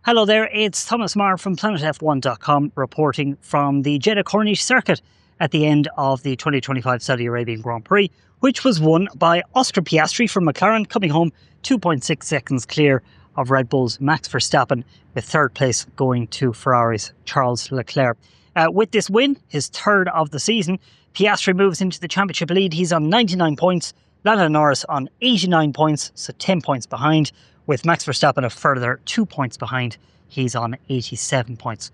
Hello there, it's Thomas Maher from planetf1.com reporting from the Jeddah Corniche circuit at the end of the 2025 Saudi Arabian Grand Prix, which was won by Oscar Piastri from McLaren, coming home 2.6 seconds clear of Red Bull's Max Verstappen, with third place going to Ferrari's Charles Leclerc. With this win, his third of the season, Piastri moves into the championship lead. He's on 99 points, Lando Norris on 89 points, so 10 points behind, with Max Verstappen a further 2 points behind. He's on 87 points.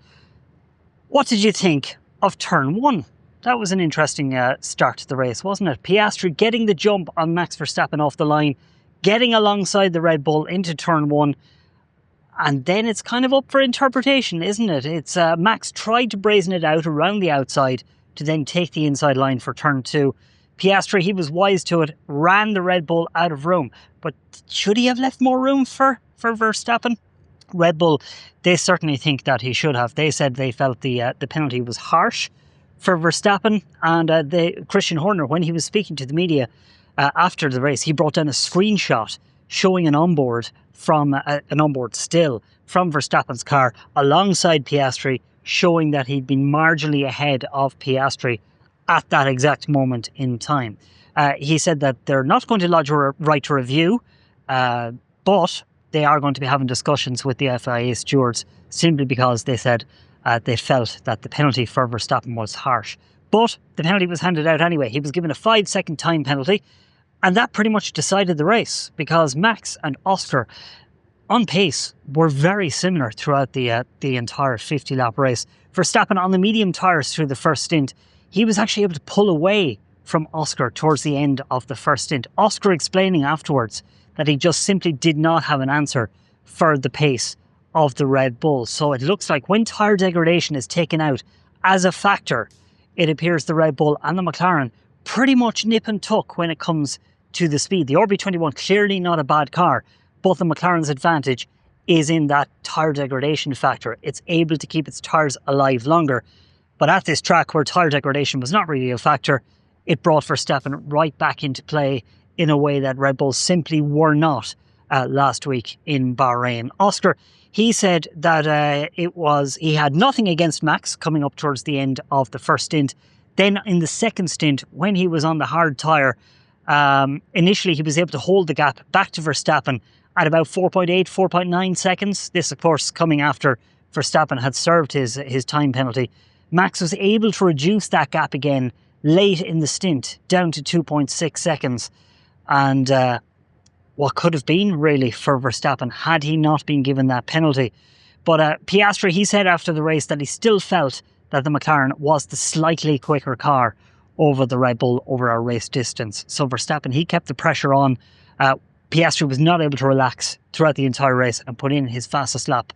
What did you think of turn one? That was an interesting start to the race, wasn't it? Piastri getting the jump on Max Verstappen off the line, getting alongside the Red Bull into turn one, and then it's kind of up for interpretation, isn't it? It's Max tried to brazen it out around the outside to then take the inside line for turn two. Piastri, he was wise to it, ran the Red Bull out of room. But should he have left more room for Verstappen? Red Bull, they certainly think that he should have. They said they felt the penalty was harsh for Verstappen. And Christian Horner, when he was speaking to the media after the race, he brought down a screenshot showing an onboard still from Verstappen's car alongside Piastri, showing that he'd been marginally ahead of Piastri at that exact moment in time. He said that they're not going to lodge a right to review, but they are going to be having discussions with the FIA stewards, simply because they said they felt that the penalty for Verstappen was harsh. But the penalty was handed out anyway. He was given a 5-second time penalty, and that pretty much decided the race, because Max and Oscar on pace were very similar throughout the entire 50-lap race. Verstappen on the medium tyres through the first stint, he was actually able to pull away from Oscar towards the end of the first stint. Oscar explaining afterwards that he just simply did not have an answer for the pace of the Red Bull. So it looks like when tyre degradation is taken out as a factor, it appears the Red Bull and the McLaren pretty much nip and tuck when it comes to the speed. The RB21 clearly not a bad car, but the McLaren's advantage is in that tyre degradation factor. It's able to keep its tyres alive longer. But at this track where tyre degradation was not really a factor, it brought Verstappen right back into play in a way that Red Bull simply were not last week in Bahrain. Oscar, he said that he had nothing against Max coming up towards the end of the first stint. Then in the second stint, when he was on the hard tyre, initially he was able to hold the gap back to Verstappen at about 4.8, 4.9 seconds. This, of course, coming after Verstappen had served his time penalty. Max was able to reduce that gap again late in the stint, down to 2.6 seconds. And what could have been, really, for Verstappen had he not been given that penalty. But Piastri, he said after the race that he still felt that the McLaren was the slightly quicker car over the Red Bull over our race distance. So Verstappen, he kept the pressure on. Piastri was not able to relax throughout the entire race and put in his fastest lap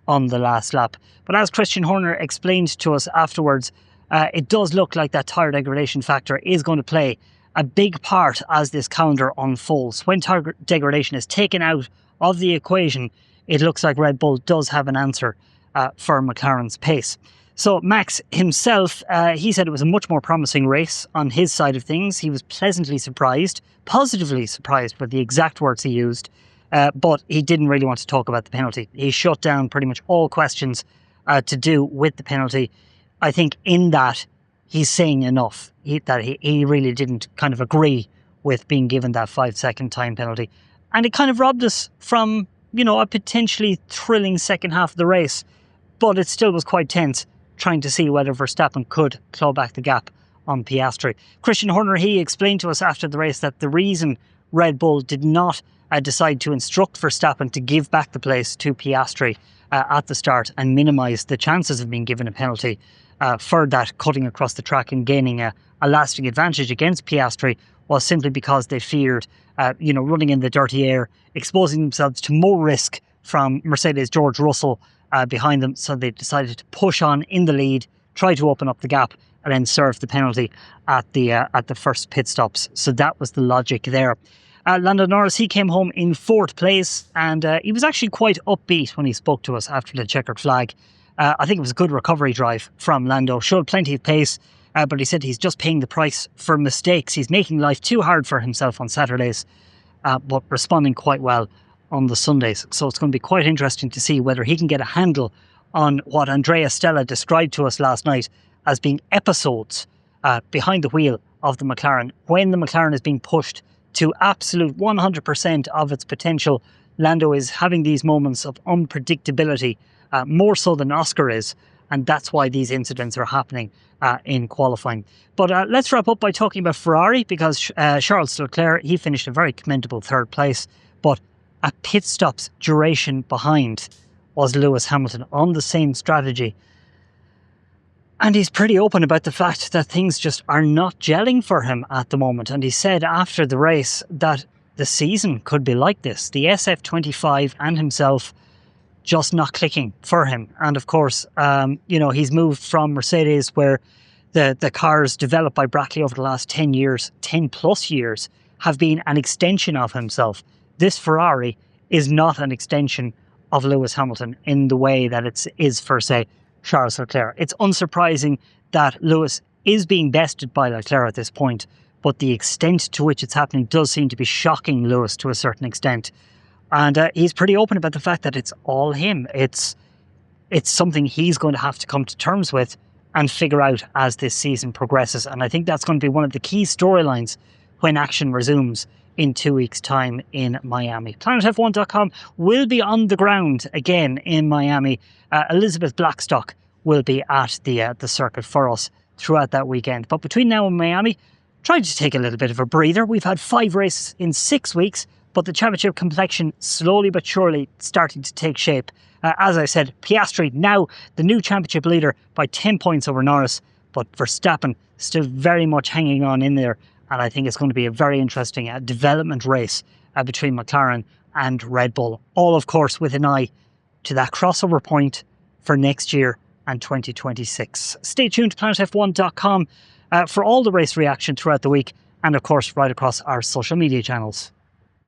on the last lap. But as Christian Horner explained to us afterwards, it does look like that tyre degradation factor is going to play a big part as this calendar unfolds. When tyre degradation is taken out of the equation, it looks like Red Bull does have an answer for McLaren's pace. So Max himself, he said it was a much more promising race on his side of things. He was pleasantly surprised, positively surprised with the exact words he used. But he didn't really want to talk about the penalty. He shut down pretty much all questions to do with the penalty. I think in that, he's saying enough. He really didn't kind of agree with being given that 5-second time penalty. And it kind of robbed us from, a potentially thrilling second half of the race. But it still was quite tense, trying to see whether Verstappen could claw back the gap on Piastri. Christian Horner, he explained to us after the race that the reason Red Bull did not decide to instruct Verstappen to give back the place to Piastri at the start and minimise the chances of being given a penalty for that cutting across the track and gaining a lasting advantage against Piastri was simply because they feared, running in the dirty air, exposing themselves to more risk from Mercedes' George Russell behind them. So they decided to push on in the lead, try to open up the gap, and then serve the penalty at the first pit stops. So that was the logic there. Lando Norris, he came home in fourth place, and he was actually quite upbeat when he spoke to us after the checkered flag. I think it was a good recovery drive from Lando, showed plenty of pace, but he said he's just paying the price for mistakes. He's making life too hard for himself on Saturdays, but responding quite well on the Sundays. So it's going to be quite interesting to see whether he can get a handle on what Andrea Stella described to us last night as being episodes behind the wheel of the McLaren. When the McLaren is being pushed to absolute 100% of its potential, Lando is having these moments of unpredictability, more so than Oscar is. And that's why these incidents are happening in qualifying. But let's wrap up by talking about Ferrari, because Charles Leclerc, he finished a very commendable third place. But a pit stop's duration behind was Lewis Hamilton on the same strategy. And he's pretty open about the fact that things just are not gelling for him at the moment. And he said after the race that the season could be like this. The SF25 and himself just not clicking for him. And of course, he's moved from Mercedes, where the cars developed by Brackley over the last 10 years, 10 plus years, have been an extension of himself. This Ferrari is not an extension of Lewis Hamilton in the way that it is for, say, Charles Leclerc. It's unsurprising that Lewis is being bested by Leclerc at this point, but the extent to which it's happening does seem to be shocking Lewis to a certain extent. And he's pretty open about the fact that it's all him. It's something he's going to have to come to terms with and figure out as this season progresses. And I think that's going to be one of the key storylines when action resumes in 2 weeks' time in Miami. PlanetF1.com will be on the ground again in Miami. Elizabeth Blackstock will be at the circuit for us throughout that weekend. But between now and Miami, trying to take a little bit of a breather. We've had 5 races in 6 weeks, but the championship complexion slowly but surely starting to take shape. As I said, Piastri now the new championship leader by 10 points over Norris, but Verstappen still very much hanging on in there. And I think it's going to be a very interesting development race between McLaren and Red Bull. All, of course, with an eye to that crossover point for next year and 2026. Stay tuned to planetf1.com for all the race reaction throughout the week, and of course right across our social media channels.